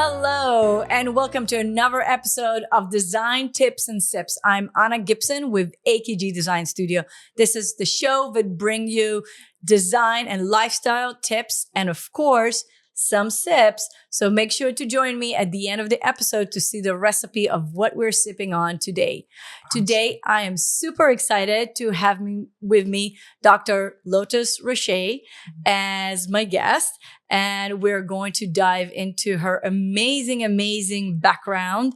Hello, and welcome to another episode of Design Tips and Sips. I'm Anna Gibson with AKG Design Studio. This is the show that brings you design and lifestyle tips and, of course, some sips. So make sure to join me at the end of the episode to see the recipe of what we're sipping on today. Today, I am super excited to have with me Dr. Lotus Riché as my guest. And we're going to dive into her amazing background.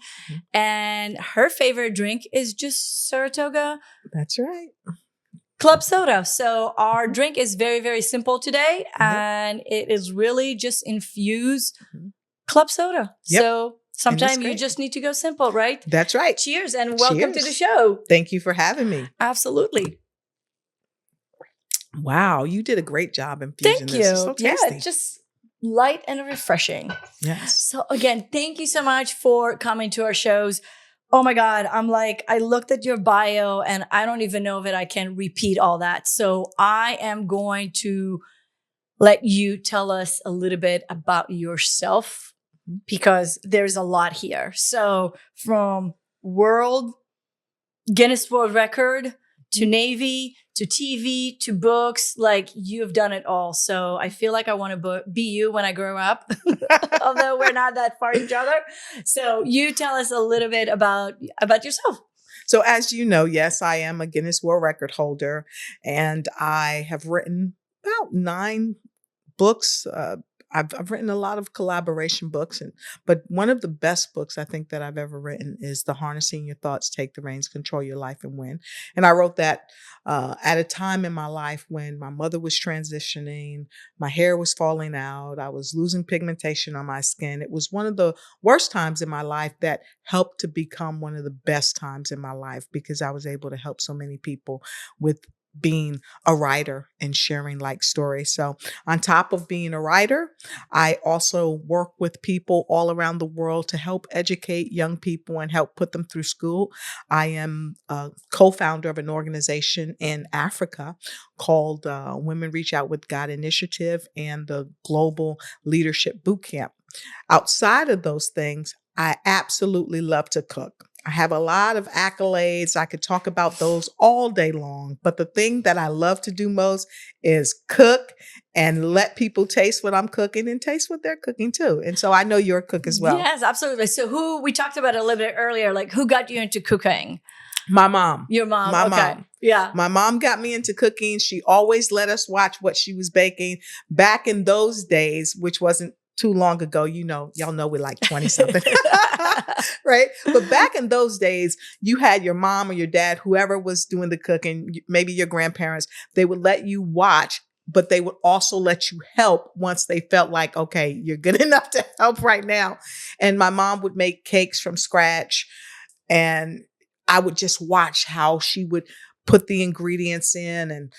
And her favorite drink is just Saratoga. That's right. Club soda. So our drink is very simple today. And it is really just infused club soda. Yep. So sometimes you just need to go simple, right? That's right. Cheers and welcome to the Cheers. show. Thank you for having me. Absolutely. Wow, you did a great job infusing Thank this. you. It's so tasty. Yeah, just light and refreshing. Yes. So again, thank you so much for coming to our shows. Oh my God, I looked at your bio and I don't even know that I can repeat all that. So I am going to let you tell us a little bit about yourself because there's a lot here. So from Guinness World Record to Navy, to TV, to books, like you've done it all. So I feel like I want to be you when I grow up, although we're not that far each other. So you tell us a little bit about yourself. So as you know, yes, I am a Guinness World Record holder, and I have written about 9 books. I've written a lot of collaboration books, but one of the best books I think that I've ever written is The Harnessing Your Thoughts, Take the Reins, Control Your Life and Win. And I wrote that at a time in my life when my mother was transitioning, my hair was falling out, I was losing pigmentation on my skin. It was one of the worst times in my life that helped to become one of the best times in my life because I was able to help so many people with being a writer and sharing like stories. So on top of being a writer, I also work with people all around the world to help educate young people and help put them through school. I am a co-founder of an organization in Africa called Women Reach Out with God Initiative and the Global Leadership Bootcamp. Outside of those things, I absolutely love to cook. I have a lot of accolades. I could talk about those all day long. But the thing that I love to do most is cook and let people taste what I'm cooking and taste what they're cooking too. And so I know you're a cook as well. Yes, absolutely. So we talked about it a little bit earlier, like who got you into cooking? My mom. Your mom. My okay. mom. Yeah. My mom got me into cooking. She always let us watch what she was baking. Back in those days, which wasn't too long ago, y'all know we're like 20 something. Right? But back in those days, you had your mom or your dad, whoever was doing the cooking, maybe your grandparents, they would let you watch, but they would also let you help once they felt like, okay, you're good enough to help right now. And my mom would make cakes from scratch. And I would just watch how she would put the ingredients in, and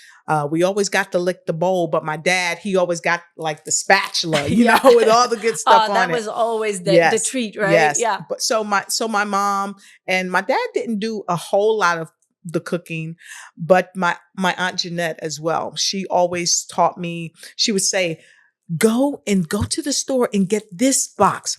we always got to lick the bowl, but my dad, he always got like the spatula, with all the good stuff on it. That was always the treat, right? Yes. Yeah. But so my mom and my dad didn't do a whole lot of the cooking, but my Aunt Jeanette as well. She always taught me, she would say, go to the store and get this box.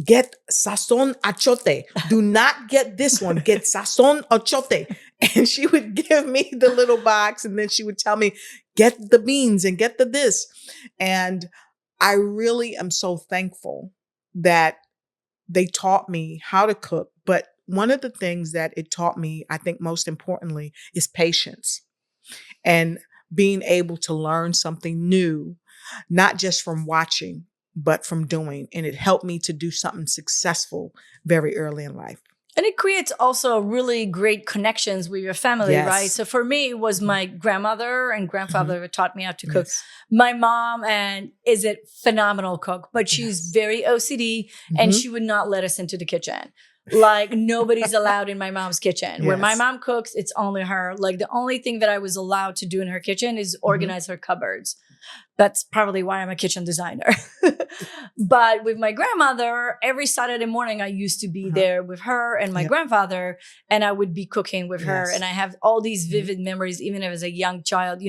Get sazon achote. Do not get this one. Get sazon achote. And she would give me the little box, and then she would tell me, get the beans and get the this. And I really am so thankful that they taught me how to cook. But one of the things that it taught me, I think most importantly, is patience and being able to learn something new, not just from watching, but from doing. And it helped me to do something successful very early in life. And it creates also really great connections with your family, right? So for me, it was my grandmother and grandfather that taught me how to cook. Yes. My mom is a phenomenal cook, but she's very OCD and she would not let us into the kitchen. Like nobody's allowed in my mom's kitchen. When my mom cooks, it's only her. Like the only thing that I was allowed to do in her kitchen is organize her cupboards. That's probably why I'm a kitchen designer. But with my grandmother, every Saturday morning, I used to be there with her and my grandfather, and I would be cooking with her. And I have all these vivid memories, even as a young child,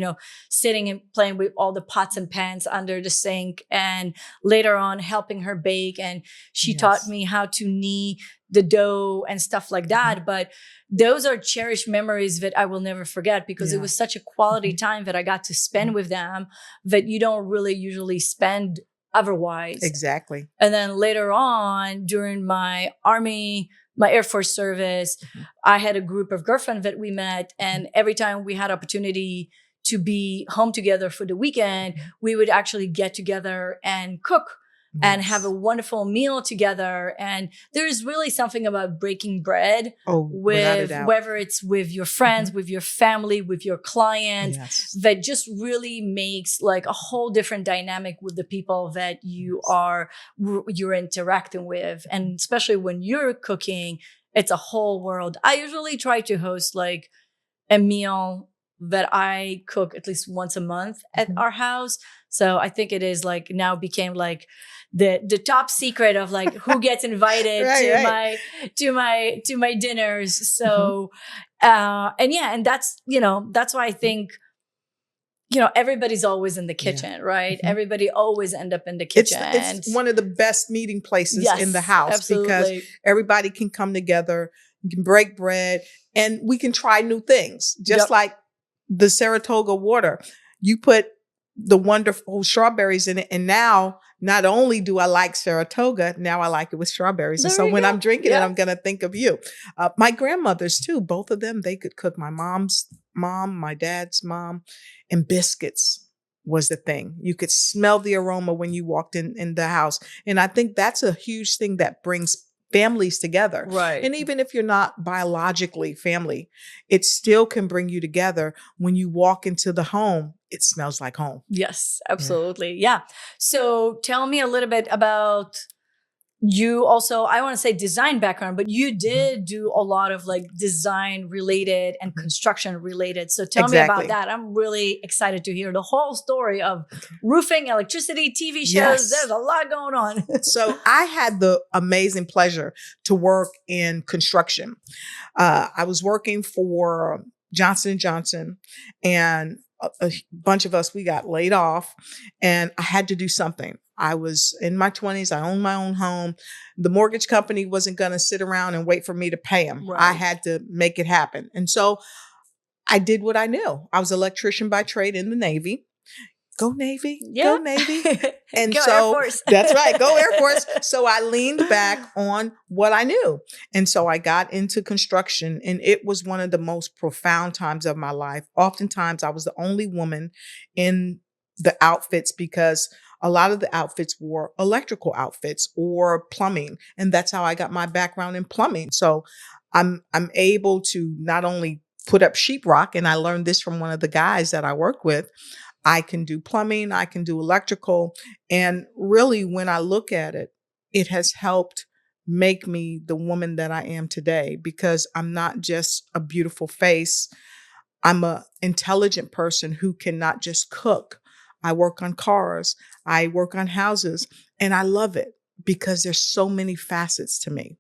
sitting and playing with all the pots and pans under the sink, and later on helping her bake. And she taught me how to knead the dough and stuff like that. But those are cherished memories that I will never forget, because it was such a quality time that I got to spend with them that you don't really usually spend otherwise. Exactly. And then later on, during my Air Force service, I had a group of girlfriends that we met, and every time we had opportunity to be home together for the weekend, we would actually get together and cook and have a wonderful meal together. And there's really something about breaking bread with whether it's with your friends, with your family, with your clients, that just really makes like a whole different dynamic with the people that you're interacting with. And especially when you're cooking, it's a whole world. I usually try to host like a meal that I cook at least once a month at our house. So I think it is like now became like the top secret of like who gets invited to my dinners. So and that's that's why I think everybody's always in the kitchen, right? Everybody always end up in the kitchen. It's one of the best meeting places in the house, because everybody can come together, you can break bread, and we can try new things. Just like the Saratoga water, you put the wonderful strawberries in it, and now not only do I like Saratoga, now I like it with strawberries. And so when I'm drinking it, I'm going to think of you. My grandmothers too, both of them, they could cook. My mom's mom, my dad's mom, and biscuits was the thing. You could smell the aroma when you walked in the house. And I think that's a huge thing that brings families together. Right. And even if you're not biologically family, it still can bring you together. When you walk into the home, it smells like home. Yes, absolutely. Yeah. So tell me a little bit about you also, I want to say design background, but you did do a lot of like design related and construction related. So tell me about that. I'm really excited to hear the whole story of roofing, electricity, TV shows. There's a lot going on. So I had the amazing pleasure to work in construction. I was working for Johnson & Johnson, and a bunch of us, we got laid off, and I had to do something. I was in my 20s. I owned my own home. The mortgage company wasn't going to sit around and wait for me to pay them. Right. I had to make it happen. And so I did what I knew. I was an electrician by trade in the Navy. Go Navy, go Navy. And go Air Force. That's right, go Air Force. So I leaned back on what I knew. And so I got into construction, and it was one of the most profound times of my life. Oftentimes I was the only woman in the outfits, because a lot of the outfits were electrical outfits or plumbing. And that's how I got my background in plumbing. So I'm able to not only put up sheetrock, and I learned this from one of the guys that I work with, I can do plumbing, I can do electrical. And really, when I look at it, it has helped make me the woman that I am today, because I'm not just a beautiful face. I'm an intelligent person who can not just cook. I work on cars, I work on houses, and I love it because there's so many facets to me.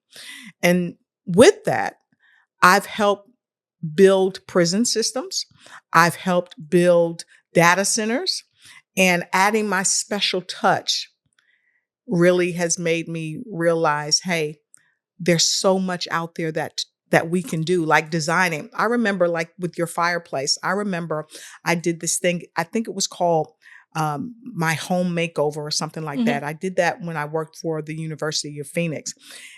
And with that, I've helped build prison systems. I've helped build data centers, and adding my special touch really has made me realize, hey, there's so much out there that we can do, like designing. I remember, like with your fireplace, I remember I did this thing, I think it was called my home makeover or something like that. I did that when I worked for the University of Phoenix,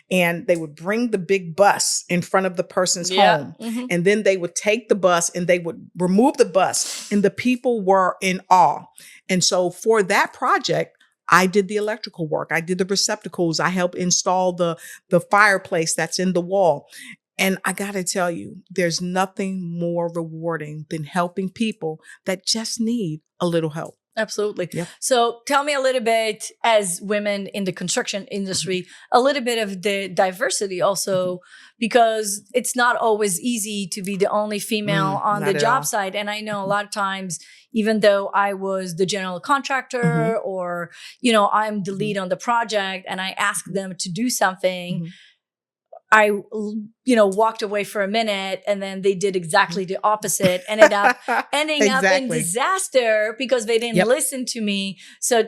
and they would bring the big bus in front of the person's home, and then they would take the bus and they would remove the bus, and the people were in awe. And so for that project, I did the electrical work. I did the receptacles. I helped install the fireplace that's in the wall. And I got to tell you, there's nothing more rewarding than helping people that just need a little help. Absolutely. Yep. So tell me a little bit, as women in the construction industry, a little bit of the diversity also, because it's not always easy to be the only female on not the at job all. site. And I know a lot of times, even though I was the general contractor or, I'm the lead on the project and I ask them to do something, I, walked away for a minute and then they did exactly the opposite, ending up in Exactly. disaster because they didn't Yep. listen to me. So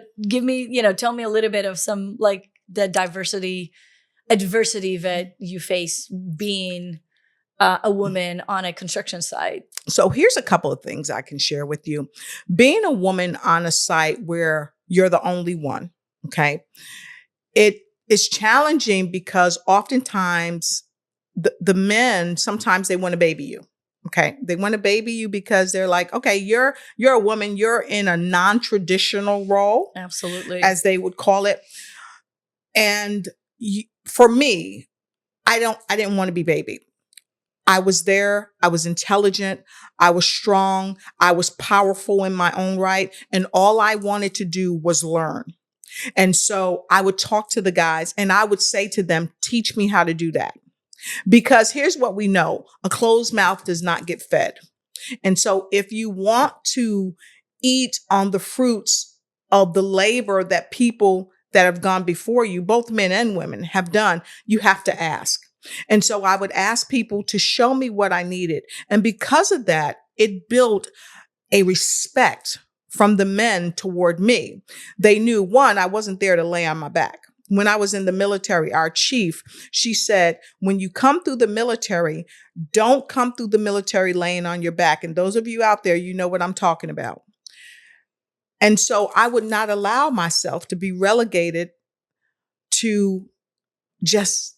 tell me a little bit of some like the adversity that you face being a woman on a construction site. So here's a couple of things I can share with you. Being a woman on a site where you're the only one, okay, it is challenging because oftentimes the men, sometimes they want to baby you. Okay. They want to baby you because they're like, okay, you're a woman, you're in a non-traditional role, Absolutely, as they would call it. And for me, I didn't want to be babied. I was there. I was intelligent. I was strong. I was powerful in my own right. And all I wanted to do was learn. And so I would talk to the guys and I would say to them, teach me how to do that. Because here's what we know. A closed mouth does not get fed. And so if you want to eat on the fruits of the labor that people that have gone before you, both men and women, have done, you have to ask. And so I would ask people to show me what I needed. And because of that, it built a respect from the men toward me. They knew, one, I wasn't there to lay on my back. When I was in the military, our chief, she said, when you come through the military, don't come through the military laying on your back. And those of you out there, you know what I'm talking about. And so I would not allow myself to be relegated to just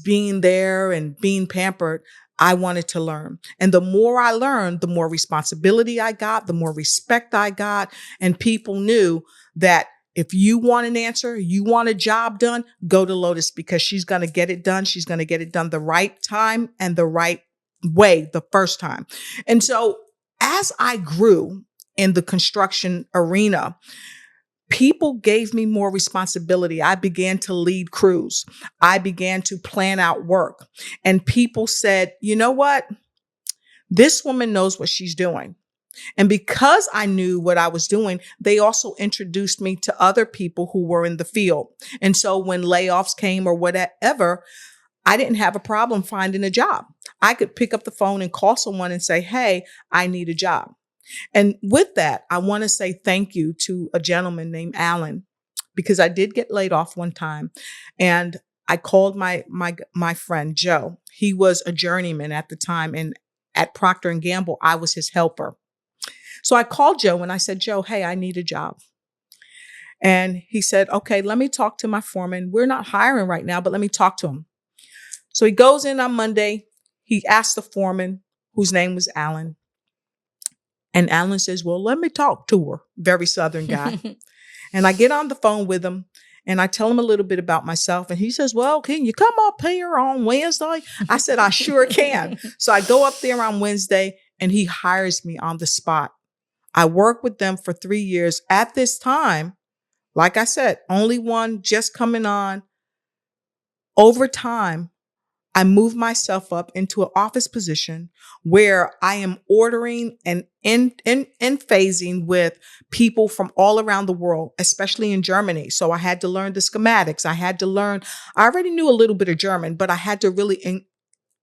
being there and being pampered. I wanted to learn. And the more I learned, the more responsibility I got, the more respect I got. And people knew that if you want an answer, you want a job done, go to Lotus because she's going to get it done. She's going to get it done the right time and the right way the first time. And so as I grew in the construction arena, people gave me more responsibility. I began to lead crews. I began to plan out work. And people said, you know what? This woman knows what she's doing. And because I knew what I was doing, they also introduced me to other people who were in the field. And so when layoffs came or whatever, I didn't have a problem finding a job. I could pick up the phone and call someone and say, hey, I need a job. And with that, I want to say thank you to a gentleman named Alan, because I did get laid off one time. And I called my friend, Joe. He was a journeyman at the time. And at Procter & Gamble, I was his helper. So I called Joe and I said, Joe, hey, I need a job. And he said, okay, let me talk to my foreman. We're not hiring right now, but let me talk to him. So he goes in on Monday. He asked the foreman, whose name was Alan. And Alan says, well, let me talk to her. Very Southern guy. And I get on the phone with him and I tell him a little bit about myself. And he says, well, can you come up here on Wednesday? I said, I sure can. So I go up there on Wednesday and he hires me on the spot. I worked with them for 3 years. At this time, like I said, only one just coming on. Over time, I moved myself up into an office position where I am ordering and in phasing with people from all around the world, especially in Germany. So I had to learn the schematics. I already knew a little bit of German, but I had to really,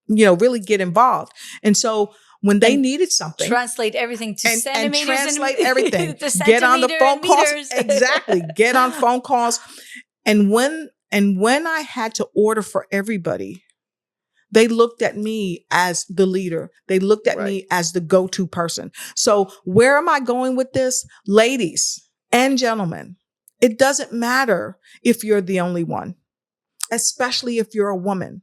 really get involved. And so when they needed something, translate everything to centimeters and translate everything. to Get on the phone calls. meters. Exactly. Get on phone calls. And when I had to order for everybody, they looked at me as the leader. They looked at me as the go-to person. So where am I going with this? Ladies and gentlemen, it doesn't matter if you're the only one, especially if you're a woman.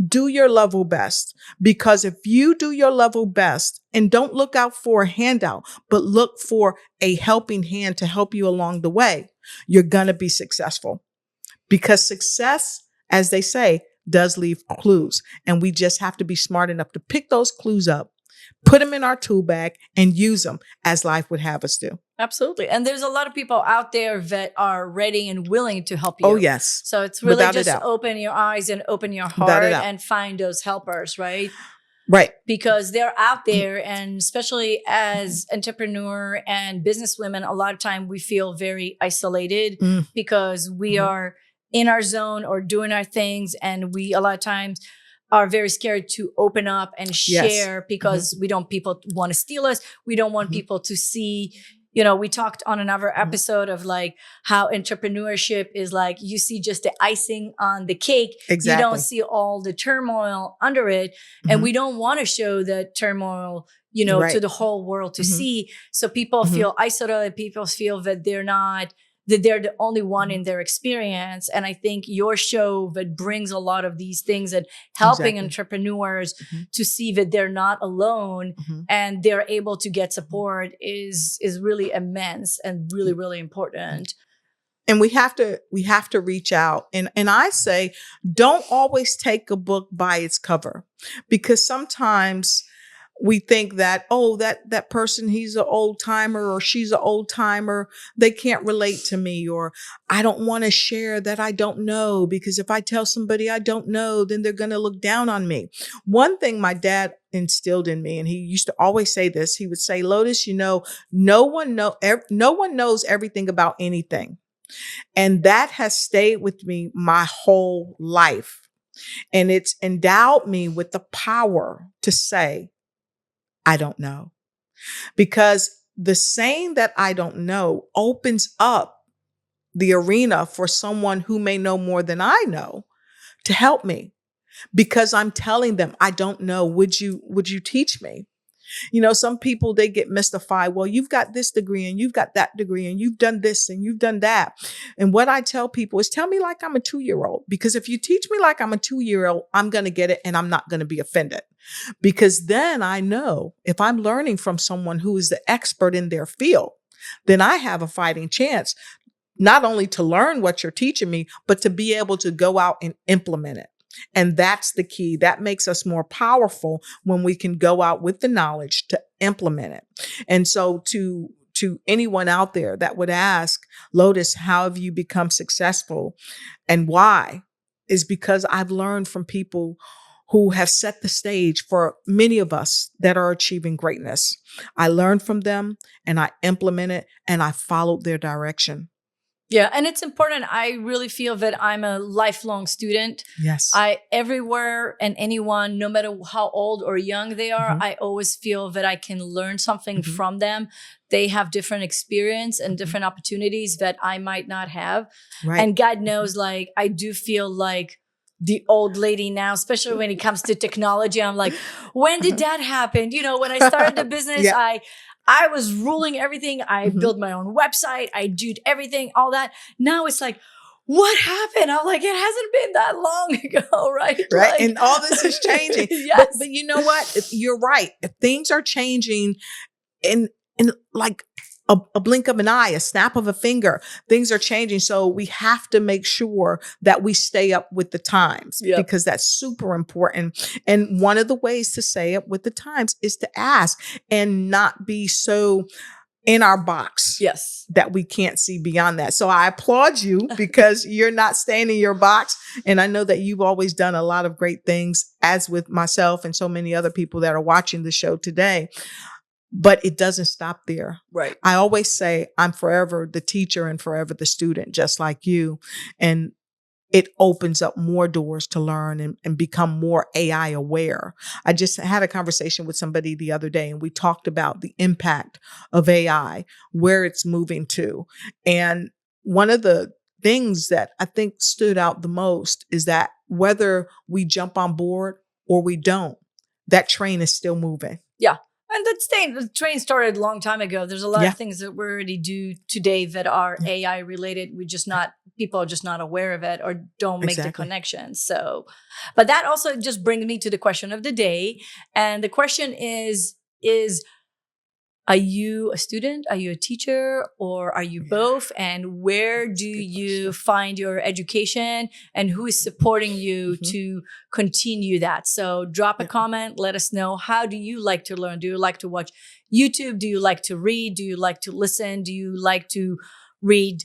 Do your level best, because if you do your level best and don't look out for a handout, but look for a helping hand to help you along the way, you're going to be successful. Because success, as they say, does leave clues. And we just have to be smart enough to pick those clues up, put them in our tool bag and use them as life would have us do. Absolutely. And there's a lot of people out there that are ready and willing to help you. Oh, yes. So it's really Without a just doubt. open your eyes and open your Without a heart doubt. and find those helpers, right? Right. Because they're out there, and especially as entrepreneur and business women, a lot of time we feel very isolated because we are in our zone or doing our things, and we a lot of times are very scared to open up and share because we don't people want to steal us. We don't want people to see. You know, we talked on another episode of like how entrepreneurship is like, you see just the icing on the cake. Exactly. You don't see all the turmoil under it. And we don't want to show that turmoil, you know, to the whole world to see. So people feel isolated. People feel that they're the only one in their experience. And I think your show that brings a lot of these things and helping entrepreneurs to see that they're not alone and they're able to get support is really immense and really, really important. And we have to reach out. And I say, don't always take a book by its cover, because sometimes we think that, oh, that person, he's an old timer or she's an old timer. They can't relate to me, or I don't want to share that I don't know, because if I tell somebody I don't know, then they're going to look down on me. One thing my dad instilled in me, and he used to always say this, he would say, Lotus, you know, no one knows everything about anything. And that has stayed with me my whole life. And it's endowed me with the power to say, I don't know. Because the saying that I don't know opens up the arena for someone who may know more than I know to help me, because I'm telling them, I don't know. Would you teach me? You know, some people, they get mystified. Well, you've got this degree and you've got that degree and you've done this and you've done that. And what I tell people is, tell me like I'm a 2-year-old, because if you teach me like I'm a 2-year-old, I'm going to get it and I'm not going to be offended, because then I know if I'm learning from someone who is the expert in their field, then I have a fighting chance, not only to learn what you're teaching me, but to be able to go out and implement it. And that's the key. That makes us more powerful when we can go out with the knowledge to implement it. And so to anyone out there that would ask, Lotus, how have you become successful and why? Is because I've learned from people who have set the stage for many of us that are achieving greatness. I learned from them and I implemented and I followed their direction. Yeah. And it's important. I really feel that I'm a lifelong student. Yes. Everywhere and anyone, no matter how old or young they are, I always feel that I can learn something from them. They have different experience and different opportunities that I might not have. Right. And God knows, like, I do feel like the old lady now, especially when it comes to technology. I'm like, when did that happen? You know, when I started the business, I was ruling everything. I built my own website. I did everything, all that. Now it's like, what happened? I'm like, it hasn't been that long ago, right? Right. Like, and all this is changing. Yes. But you know what? You're right. If things are changing in like a blink of an eye, a snap of a finger, things are changing. So we have to make sure that we stay up with the times, because that's super important. And one of the ways to stay up with the times is to ask and not be so in our box that we can't see beyond that. So I applaud you, because you're not staying in your box. And I know that you've always done a lot of great things, as with myself and so many other people that are watching the show today. But it doesn't stop there. Right. I always say I'm forever the teacher and forever the student, just like you. And it opens up more doors to learn and become more AI aware. I just had a conversation with somebody the other day, and we talked about the impact of AI, where it's moving to. And one of the things that I think stood out the most is that whether we jump on board or we don't, that train is still moving. Yeah. And the train started a long time ago. There's a lot of things that we already do today that are AI related. People are just not aware of it or don't make the connection. So, but that also just brings me to the question of the day. And the question is Are you a student? Are you a teacher? Or are you both? And where That's do a good you question. find your education? And who is supporting you Mhm. to continue that? So drop a Yeah. comment. Let us know. How do you like to learn? Do you like to watch YouTube? Do you like to read? Do you like to listen? Do you like to read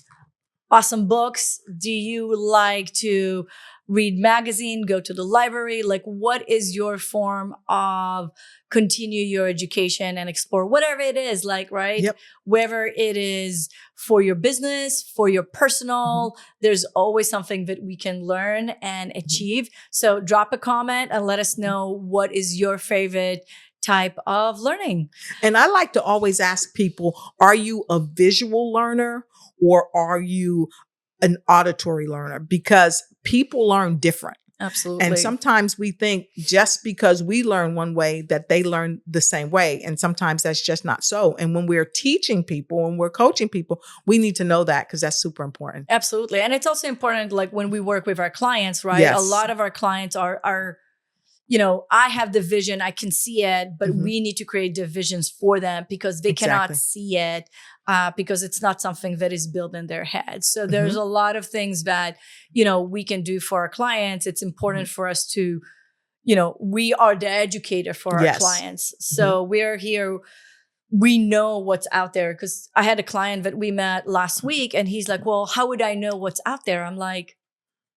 awesome books? Do you like to read magazine, go to the library? Like, what is your form of continue your education and explore whatever it is, like, right? Yep. Whether it is for your business, for your Mhm. personal, there's always something that we can learn and Mhm. achieve. So drop a comment and let us Mhm. know what is your favorite type of learning. And I like to always ask people, are you a visual learner or are you an auditory learner? Because people learn different. And Absolutely. sometimes we think just because we learn one way that they learn the same way. And sometimes that's just not so. And when we're teaching people and we're coaching people, we need to know that because that's super important. Absolutely. And it's also important, like when we work with our clients, right? A Yes. lot of our clients are, I have the vision, I can see it, but Mhm. we need to create the visions for them because they cannot Exactly. see it because it's not something that is built in their head. So there's Mhm. a lot of things that, we can do for our clients. It's important Mhm. for us to, we are the educator for our Yes. clients. Mhm. So we're here, we know what's out there. Because I had a client that we met last week and he's like, well, how would I know what's out there? I'm like,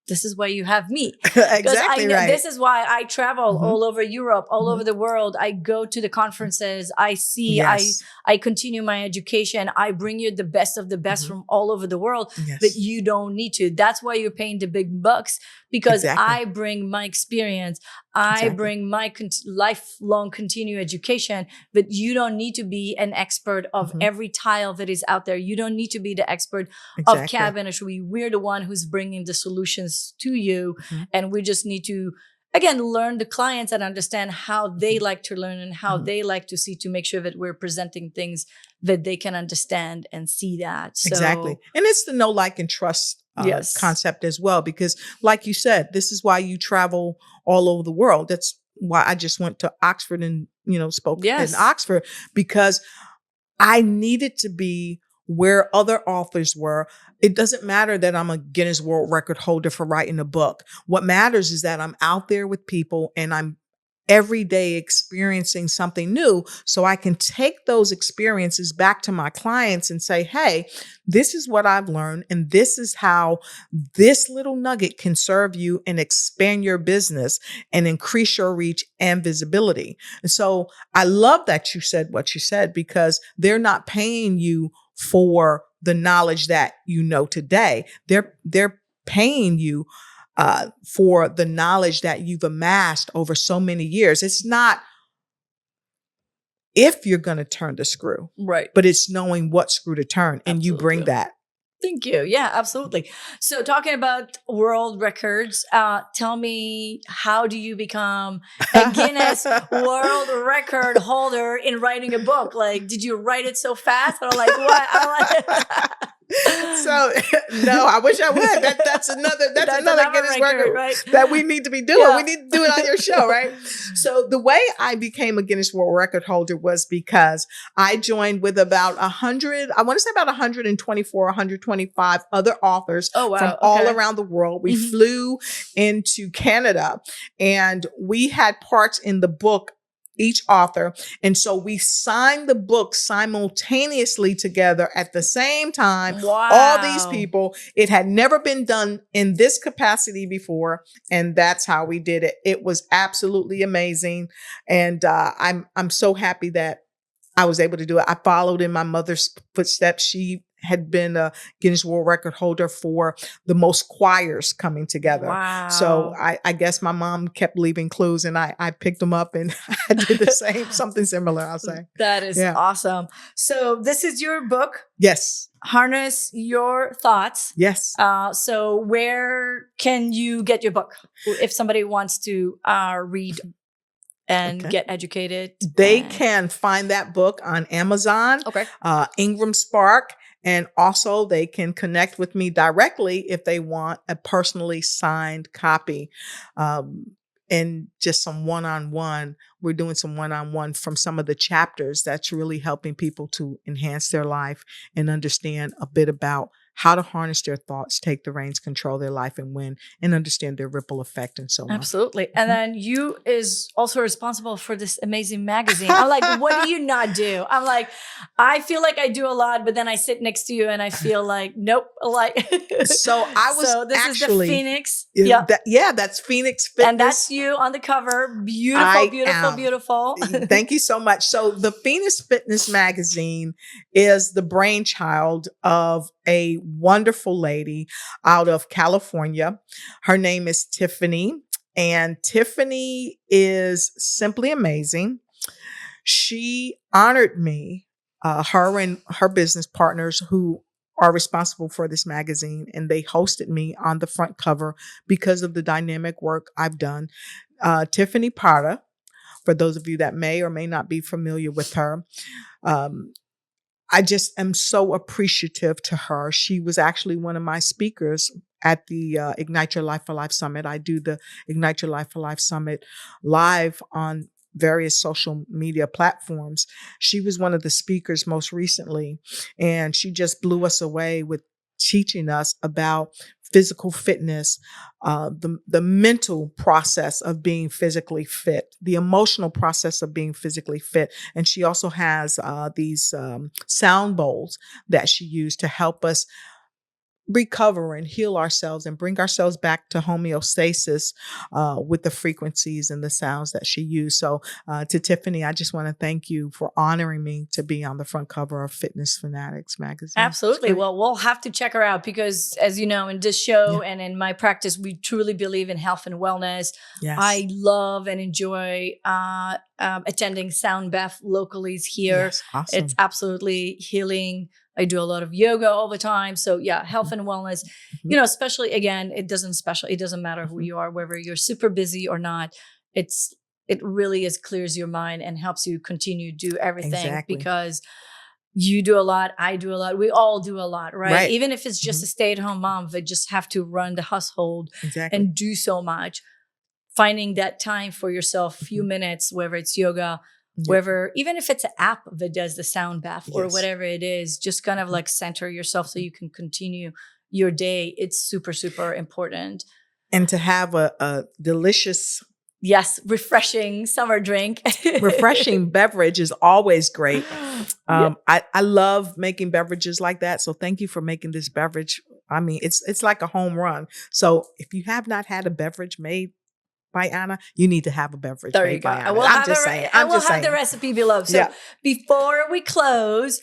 this is why you have me. Because I Exactly know right. this is why I travel Mhm. all over Europe, all over Mhm. the world. I go to the conferences. I see, Yes. I continue my education. I bring you the best of the best Mhm. from all over the world, but Yes. you don't need to. That's why you're paying the big bucks because Exactly. I bring my experience. I Exactly. bring my lifelong continued education, but you don't need to be an expert of Mhm. every tile that is out there. You don't need to be the expert of Exactly. cabinetry. We're the one who's bringing the solutions to you. Mhm. And we just need to, again, learn the clients and understand how they Mhm. like to learn and how Mhm. they like to see to make sure that we're presenting things that they can understand and see that. Exactly. So, And it's the know, like, and trust yes. concept as well, because like you said, this is why you travel all over the world. That's why I just went to Oxford and, spoke in Yes. Oxford because I needed to be where other authors were. It doesn't matter that I'm a Guinness World Record holder for writing a book. What matters is that I'm out there with people and I'm every day experiencing something new so I can take those experiences back to my clients and say, hey, this is what I've learned and this is how this little nugget can serve you and expand your business and increase your reach and visibility. And so I love that you said what you said because they're not paying you for the knowledge that you know today. They're paying you for the knowledge that you've amassed over so many years. It's not if you're going to turn the screw, Right. but it's knowing what screw to turn, and you bring Absolutely. that. Thank you. Yeah, absolutely. So talking about world records, tell me, how do you become a Guinness World Record holder in writing a book? Like, did you write it so fast? Or like, what? So no, I wish I would. That's That's another another Guinness record, record right? that we need to be doing. Yeah. We need to do it on your show, right? So the way I became a Guinness World Record holder was because I joined with about 100, I want to say about 124, 125 other authors Oh, from wow. all Okay. around the world. We Mhm. flew into Canada and we had parts in the book, each author. And so we signed the book simultaneously together at the same time. All these Wow. people, it had never been done in this capacity before. And that's how we did it. It was absolutely amazing. And I'm so happy that I was able to do it. I followed in my mother's footsteps. She had been a Guinness World Record holder for the most choirs coming together. So Wow. I guess my mom kept leaving clues and I picked them up and I did the same, something similar, I'll say. That is Yeah. awesome. So this is your book, Yes. Harness Your Thoughts. Yes. So where can you get your book if somebody wants to read and Okay. get educated? They can find that book on Amazon, Okay. Ingram Spark, and also they can connect with me directly if they want a personally signed copy. and just some one-on-one. We're doing some one-on-one from some of the chapters that's really helping people to enhance their life and understand a bit about how to harness their thoughts, take the reins, control their life and win, and understand their ripple effect and so on. Absolutely. And then you is also responsible for this amazing magazine. I'm like, what do you not do? I'm like, I feel like I do a lot, but then I sit next to you and I feel like, nope. Like, So I was so this actually, is the Phoenix. That's Phoenix Fitness. And that's you on the cover. Beautiful, I beautiful, am. beautiful. Thank you so much. So the Phoenix Fitness magazine is the brainchild of a wonderful lady out of California. Her name is Tiffany, and Tiffany is simply amazing. She honored me, her and her business partners who are responsible for this magazine, and they hosted me on the front cover because of the dynamic work I've done. Tiffany Parra, for those of you that may or may not be familiar with her, I just am so appreciative to her. She was actually one of my speakers at the Ignite Your Life for Life Summit. I do the Ignite Your Life for Life Summit live on various social media platforms. She was one of the speakers most recently, and she just blew us away with teaching us about physical fitness, the mental process of being physically fit, the emotional process of being physically fit. And she also has these sound bowls that she used to help us recover and heal ourselves and bring ourselves back to homeostasis with the frequencies and the sounds that she used. So to Tiffany, I just want to thank you for honoring me to be on the front cover of Fitness Fanatics magazine. Absolutely. Well, we'll have to check her out because, as you know, in this show and in my practice, we truly believe in health and wellness. Yes. I love and enjoy attending sound bath locally here. Yes, awesome. It's absolutely healing. I do a lot of yoga all the time. So yeah, health and wellness, you know, especially again, it doesn't matter who you are, whether you're super busy or not. It really clears your mind and helps you continue to do everything because you do a lot. I do a lot. We all do a lot, right? Even if it's just a stay-at-home mom, they just have to run the household and do so much. Finding that time for yourself, few minutes, whether it's yoga, whether, even if it's an app that does the sound bath or whatever it is, just kind of like center yourself so you can continue your day. It's super, super important. And to have a delicious, refreshing summer drink. refreshing beverage is always great. I love making beverages like that. So thank you for making this beverage. I mean, it's like a home run. So if you have not had a beverage made by Anna, you need to have a beverage. There you go. I'm just saying. I will have the recipe below. So before we close,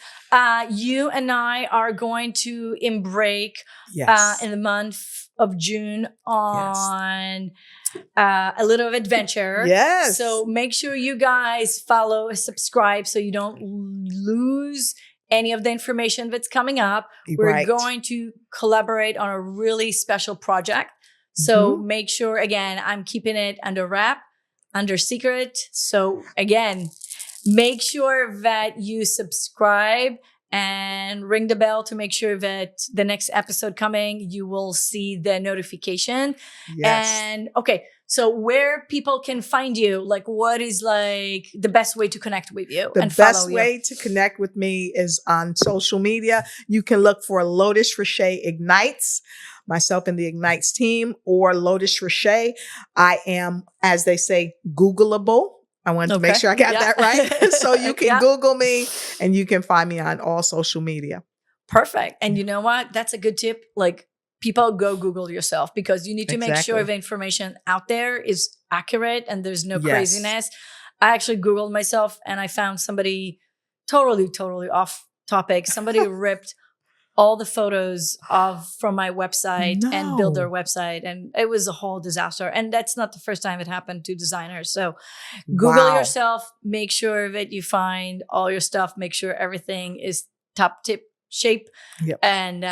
you and I are going to embark in the month of June on a little adventure. Yes. So make sure you guys follow and subscribe so you don't lose any of the information that's coming up. We're going to collaborate on a really special project. So make sure, again, I'm keeping it under wrap, under secret. So again, make sure that you subscribe and ring the bell to make sure that the next episode coming, you will see the notification. And okay, so where people can find you, like what is like the best way to connect with you and follow you? The best way to connect with me is on social media. You can look for Lotus Riché Ignites, myself and the Ignites team, or Lotus Riché. I am, as they say, Googleable. I wanted to make sure I got that right. So you can Google me and you can find me on all social media. Perfect. And you know what? That's a good tip. Like, people, go Google yourself because you need to make sure the information out there is accurate and there's no craziness. I actually Googled myself and I found somebody totally off topic. Somebody ripped all the photos from my website and build their website. And it was a whole disaster. And that's not the first time it happened to designers. So Google yourself, make sure that you find all your stuff, make sure everything is top tip shape. And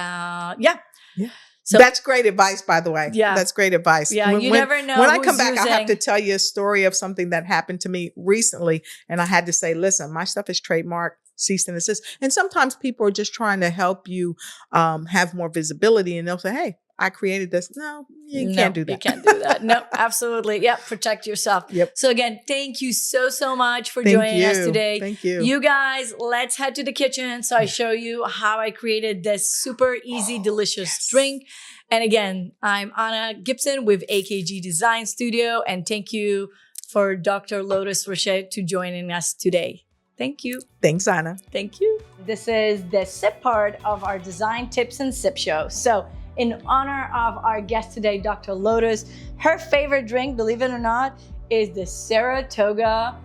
so that's great advice, by the way. That's great advice. You never know. When I come back, I have to tell you a story of something that happened to me recently. And I had to say, listen, my stuff is trademarked, cease and desist. And sometimes people are just trying to help you have more visibility. And they'll say, hey, I created this. No, you can't do that. You can't do that. No, absolutely. Yep. Protect yourself. Yep. So again, thank you so much for Thank joining us you. today. Thank you. You guys, let's head to the kitchen so I show you how I created this super easy, delicious drink. And again, I'm Anna Gibson with AKG Design Studio. And thank you for Dr. Lotus Riché to joining us today. Thank you. Thanks, Anna. Thank you. This is the sip part of our design tips and sip show. So in honor of our guest today, Dr. Lotus, her favorite drink, believe it or not, is the Saratoga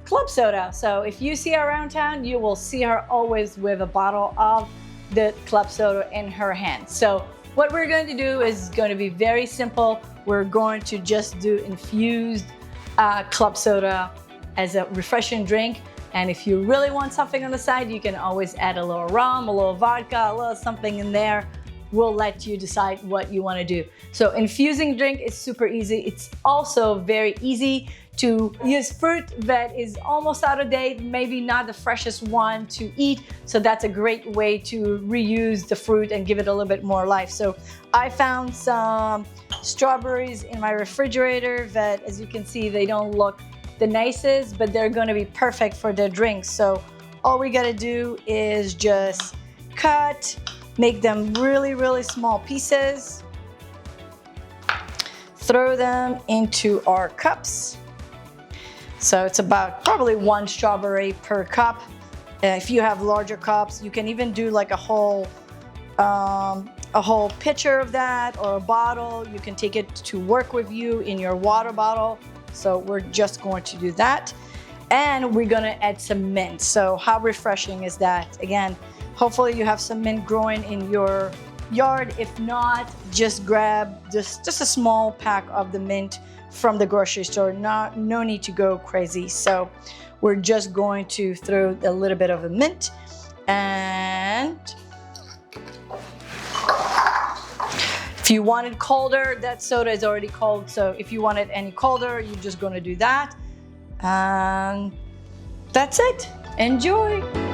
Club Soda. So if you see her around town, you will see her always with a bottle of the Club Soda in her hand. So what we're going to do is going to be very simple. We're going to just do infused Club Soda as a refreshing drink. And if you really want something on the side, you can always add a little rum, a little vodka, a little something in there. We'll let you decide what you want to do. So infusing drink is super easy. It's also very easy to use fruit that is almost out of date, maybe not the freshest one to eat. So that's a great way to reuse the fruit and give it a little bit more life. So I found some strawberries in my refrigerator that, as you can see, they don't look the nicest, but they're gonna be perfect for the drinks. So all we gotta do is just cut, make them really small pieces, throw them into our cups. So it's about probably 1 strawberry per cup. If you have larger cups, you can even do like a whole pitcher of that, or a bottle. You can take it to work with you in your water bottle. So we're just going to do that. And we're gonna add some mint. So how refreshing is that? Again, hopefully you have some mint growing in your yard. If not, just grab just a small pack of the mint from the grocery store. No need to go crazy. So we're just going to throw a little bit of a mint, and if you want it colder, that soda is already cold. So if you want it any colder, you're just gonna do that. And that's it. Enjoy.